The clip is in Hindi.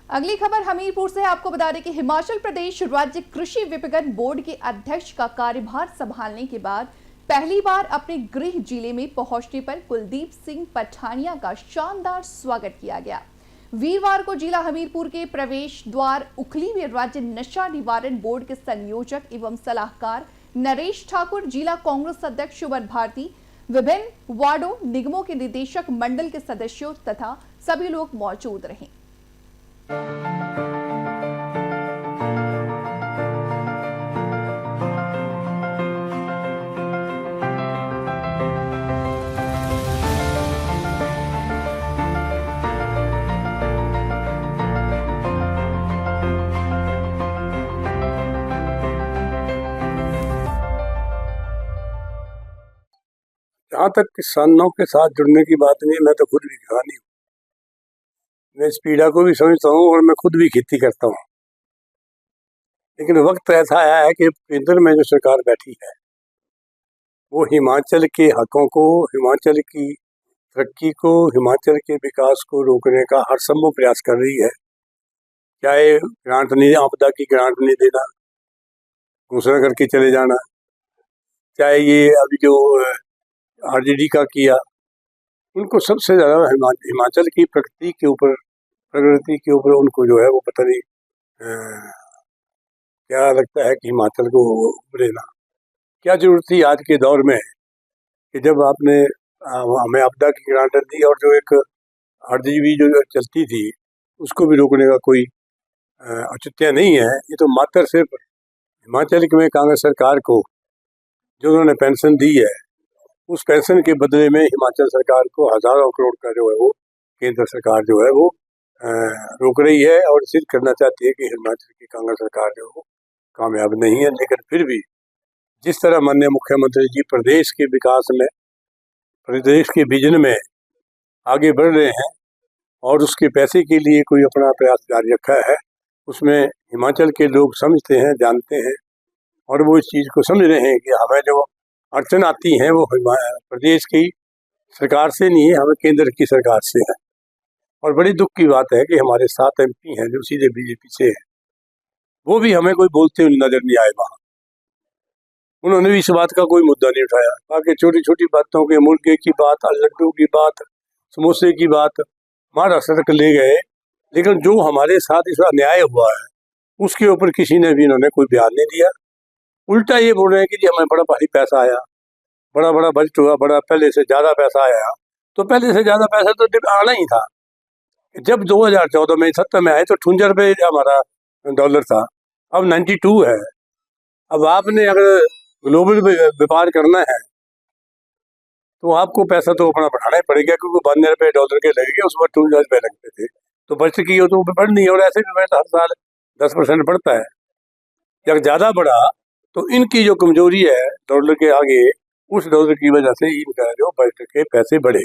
अगली खबर हमीरपुर से। आपको बता दें कि हिमाचल प्रदेश राज्य कृषि विपणन बोर्ड के अध्यक्ष का कार्यभार संभालने के बाद पहली बार अपने गृह जिले में पहुंचने पर कुलदीप सिंह पठानिया का शानदार स्वागत किया गया। वीरवार को जिला हमीरपुर के प्रवेश द्वार उखली में राज्य नशा निवारण बोर्ड के संयोजक एवं सलाहकार नरेश ठाकुर, जिला कांग्रेस अध्यक्ष सुमन भारती, विभिन्न वार्डों निगमों के निदेशक मंडल के सदस्यों तथा सभी लोग मौजूद रहे। जहाँ तक किसानों के साथ जुड़ने की बात नहीं है, मैं तो खुद भी किसान ही हूँ। मैं इस पीड़ा को भी समझता हूँ और मैं खुद भी खेती करता हूँ। लेकिन वक्त ऐसा आया है कि केंद्र में जो सरकार बैठी है वो हिमाचल के हकों को, हिमाचल की तरक्की को, हिमाचल के विकास को रोकने का हर संभव प्रयास कर रही है। चाहे ग्रांट नहीं, आपदा की ग्रांट नहीं देना, घोषणा करके चले जाना, चाहे ये अभी जो आरजेडी का किया, उनको सबसे ज़्यादा हिमाचल की प्रगति के ऊपर उनको जो है वो पता नहीं क्या लगता है कि हिमाचल को उभरे ना। क्या जरूरत थी आज के दौर में कि जब आपने हमें आपदा की ग्रांट दी और जो एक आरजेडी जो चलती थी उसको भी रोकने का कोई औचित्य नहीं है। ये तो मात्र सिर्फ हिमाचल में कांग्रेस सरकार को जो उन्होंने पेंशन दी है, उस पेंशन के बदले में हिमाचल सरकार को हजारों करोड़ का जो है वो केंद्र सरकार जो है वो रोक रही है और सिद्ध करना चाहती है कि हिमाचल की कांग्रेस सरकार जो है कामयाब नहीं है। लेकिन फिर भी जिस तरह माननीय मुख्यमंत्री जी प्रदेश के विकास में, प्रदेश के विजन में आगे बढ़ रहे हैं और उसके पैसे के लिए कोई अपना प्रयास जारी रखा है, उसमें हिमाचल के लोग समझते हैं, जानते हैं और वो इस चीज़ को समझ रहे हैं कि हमें जो अड़चन आती है वो प्रदेश की सरकार से नहीं है, हमें केंद्र की सरकार से है। और बड़ी दुख की बात है कि हमारे 7 MP हैं जो सीधे बीजेपी से हैं, वो भी हमें कोई बोलते हुए नजर नहीं आए। वहाँ उन्होंने भी इस बात का कोई मुद्दा नहीं उठाया। बाकी छोटी छोटी बातों के, मुर्गे की बात, लड्डू की बात, समोसे की बात महाराष्ट्र तक ले गए, लेकिन जो हमारे साथ इस अन्याय हुआ है उसके ऊपर किसी ने भी इन्होंने कोई बयान नहीं दिया। उल्टा ये बोल रहे हैं कि जी हमें बड़ा भारी पैसा आया, बड़ा बड़ा बजट हुआ, बड़ा पहले से ज़्यादा पैसा आया। तो पहले से ज़्यादा पैसा तो आना ही था। जब 2014 में 70 में आए तो 58 रुपये हमारा डॉलर था, अब 92 है। अब आपने अगर ग्लोबल व्यापार करना है तो आपको पैसा तो अपना बढ़ाना ही पड़ेगा, क्योंकि 92 रुपये डॉलर के लगेंगे, उस वक्त 58 रुपये लगते थे। तो बचत की हो तो बढ़ नहीं है, और ऐसे भी हर साल 10% बढ़ता है। जब ज़्यादा बढ़ा तो इनकी जो कमजोरी है डॉलर के आगे, उस डॉलर की वजह से इनका जो बजट के पैसे बढ़े।